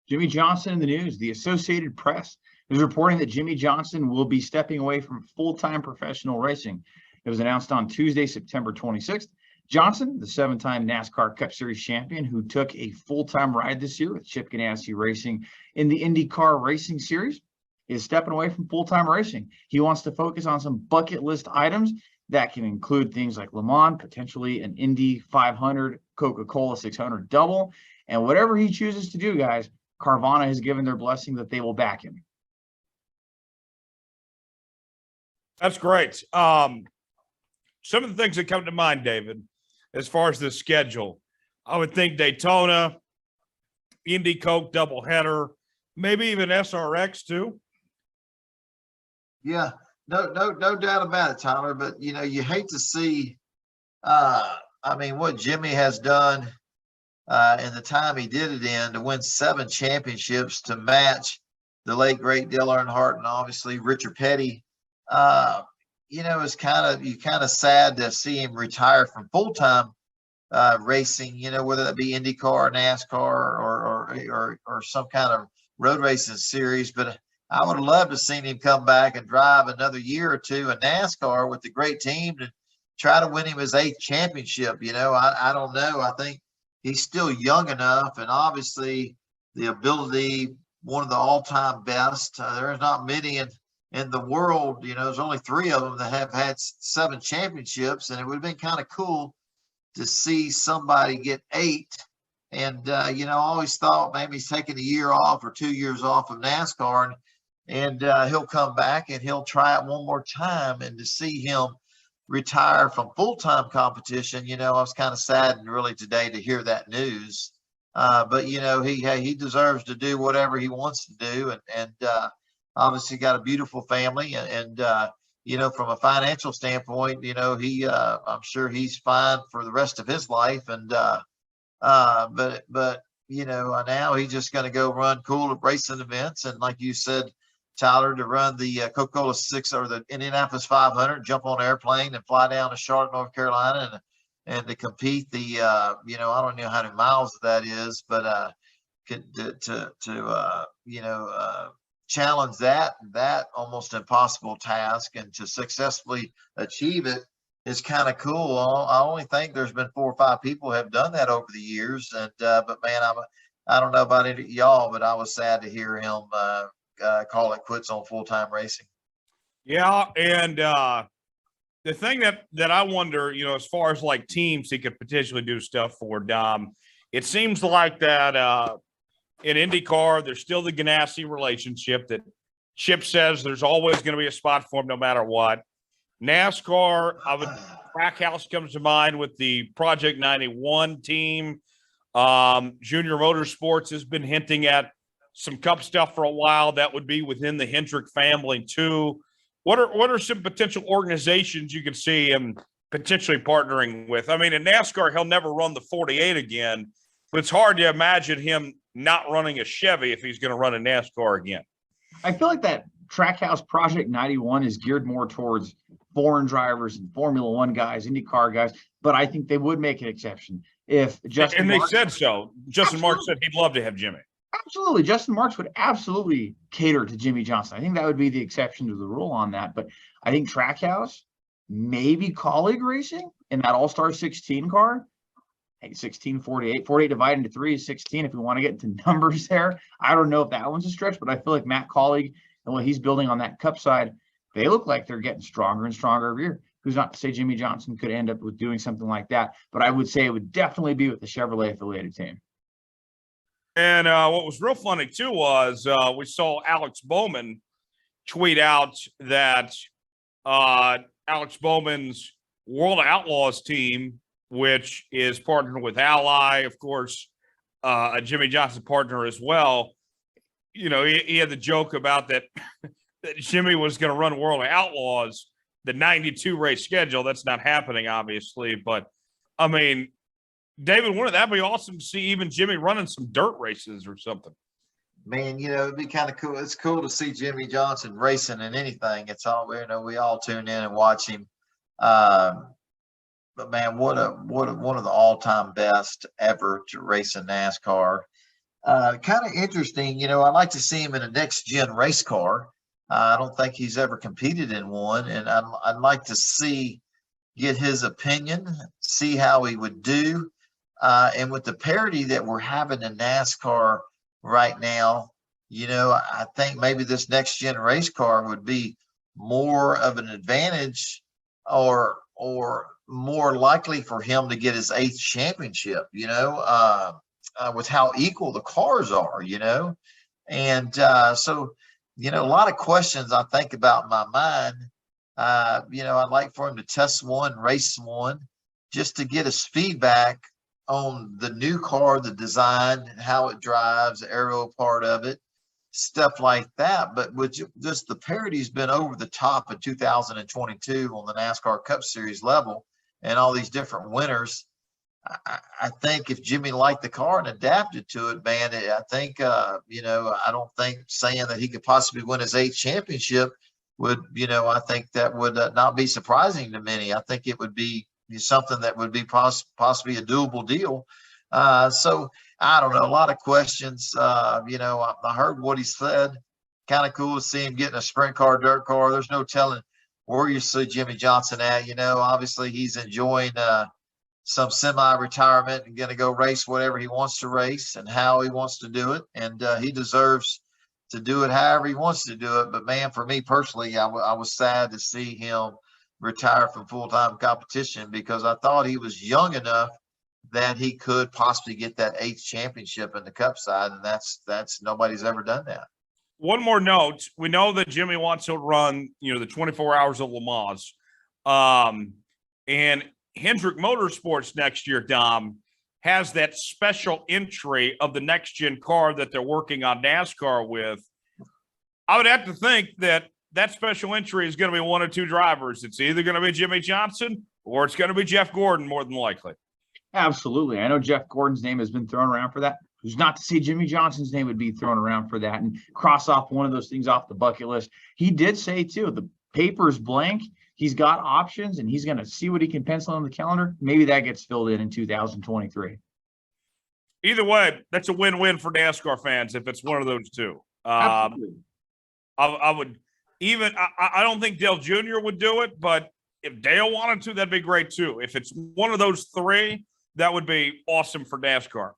Jimmie Johnson in the news. The Associated Press is reporting that Jimmie Johnson will be stepping away from full-time professional racing. It was announced on Tuesday, September 26th. Johnson, the seven-time NASCAR Cup Series champion who took a full-time ride this year with Chip Ganassi Racing in the IndyCar Racing Series, is stepping away from full-time racing. He wants to focus on some bucket list items that can include things like Le Mans, potentially an Indy 500, Coca-Cola 600 double, and whatever he chooses to do, guys, Carvana has given their blessing that they will back him. That's great. Some of the things that come to mind, David, as far as the schedule, I would think Daytona, Indy Coke doubleheader, maybe even SRX too. Yeah, no doubt about it, Tyler. But you hate to see, what Jimmie has done in the time he did it in, to win 7 championships, to match the late great Dale Earnhardt and obviously Richard Petty. It's kind of sad to see him retire from full-time racing, whether that be IndyCar, NASCAR, or some kind of road racing series. But I would have loved to seen him come back and drive another year or two in NASCAR with the great team to try to win him his 8th championship. I don't know. I think he's still young enough, and obviously the ability, one of the all-time best. There's not many in the world. There's only 3 of them that have had 7 championships, and it would have been kind of cool to see somebody get 8. And I always thought maybe he's taking a year off or 2 years off of NASCAR, and he'll come back and he'll try it one more time. And to see him retire from full-time competition, I was kind of saddened really today to hear that news. But he deserves to do whatever he wants to do, and obviously got a beautiful family, and from a financial standpoint, I'm sure he's fine for the rest of his life. And but now he's just going to go run cool racing events, and like you said, Tyler, to run the Coca-Cola 6 or the Indianapolis 500, jump on an airplane and fly down to Charlotte, North Carolina, and to compete the I don't know how many miles that is, but challenge that almost impossible task, and to successfully achieve it is kind of cool. I only think there's been 4 or 5 people have done that over the years, and but man, I don't know about any of y'all, but I was sad to hear him call it quits on full-time racing. Yeah, and the thing that I wonder, as far as like teams he could potentially do stuff for, Dom, it seems like that in IndyCar, there's still the Ganassi relationship that Chip says there's always going to be a spot for him no matter what. NASCAR, Trackhouse comes to mind with the Project 91 team. Junior Motorsports has been hinting at some Cup stuff for a while. That would be within the Hendrick family too. What are some potential organizations you could see him potentially partnering with? I mean, in NASCAR, he'll never run the 48 again, but it's hard to imagine him not running a Chevy if he's going to run a NASCAR again. I feel like that Trackhouse Project 91 is geared more towards foreign drivers and Formula One guys, IndyCar guys, but I think they would make an exception if Justin. And they said so. Justin Marks said he'd love to have Jimmie. Absolutely. Justin Marks would absolutely cater to Jimmie Johnson. I think that would be the exception to the rule on that. But I think Trackhouse, maybe Colleague Racing in that All-Star 16 car. Hey, 16, 48. 48 divided into 3 is 16 if we want to get into numbers there. I don't know if that one's a stretch, but I feel like Matt Colleague and what he's building on that Cup side, they look like they're getting stronger and stronger every year. Who's not to say Jimmie Johnson could end up with doing something like that, but I would say it would definitely be with the Chevrolet affiliated team. And what was real funny, too, was we saw Alex Bowman tweet out that Alex Bowman's World of Outlaws team, which is partnered with Ally, of course, a Jimmie Johnson partner as well. He had the joke about that Jimmie was going to run World of Outlaws, the 92 race schedule. That's not happening, obviously. But, I mean, David, wouldn't that be awesome to see even Jimmie running some dirt races or something? Man, it'd be kind of cool. It's cool to see Jimmie Johnson racing in anything. It's all, we all tune in and watch him. But man, what one of the all-time best ever to race in NASCAR. kind of interesting. I'd like to see him in a next gen race car. I don't think he's ever competed in one, and I'd like to get his opinion, see how he would do. And with the parity that we're having in NASCAR right now, I think maybe this next gen race car would be more of an advantage, or more likely for him to get his 8th championship, with how equal the cars are, and so, a lot of questions I think about in my mind. I'd like for him to test one, race one, just to get his feedback on the new car, the design, how it drives, the aerial part of it, stuff like that. But with just the parity's been over the top in 2022 on the NASCAR Cup Series level, and all these different winners. I think if Jimmie liked the car and adapted to it, man, I think, I don't think saying that he could possibly win his 8th championship would, I think that would not be surprising to many. I think it would be something that would be possibly a doable deal. So I don't know, a lot of questions. I heard what he said. Kind of cool to see him getting a sprint car, dirt car. There's no telling where you see Jimmie Johnson at. Obviously he's enjoying some semi-retirement and going to go race whatever he wants to race and how he wants to do it. And he deserves to do it however he wants to do it. But man, for me personally, I was sad to see him retire from full-time competition, because I thought he was young enough that he could possibly get that 8th championship in the Cup side. And that's nobody's ever done that. One more note. We know that Jimmie wants to run, the 24 hours of Le Mans. And Hendrick Motorsports next year, Dom, has that special entry of the next gen car that they're working on NASCAR with. I would have to think that special entry is going to be one or two drivers. It's either going to be Jimmie Johnson or it's going to be Jeff Gordon, more than likely. Absolutely. I know Jeff Gordon's name has been thrown around for that. Who's not to say Jimmie Johnson's name would be thrown around for that and cross off one of those things off the bucket list. He did say, too, the paper's blank. He's got options, and he's going to see what he can pencil on the calendar. Maybe that gets filled in 2023. Either way, that's a win-win for NASCAR fans if it's one of those two. Absolutely. I would even – I don't think Dale Jr. would do it, but if Dale wanted to, that'd be great too. If it's one of those three, that would be awesome for NASCAR.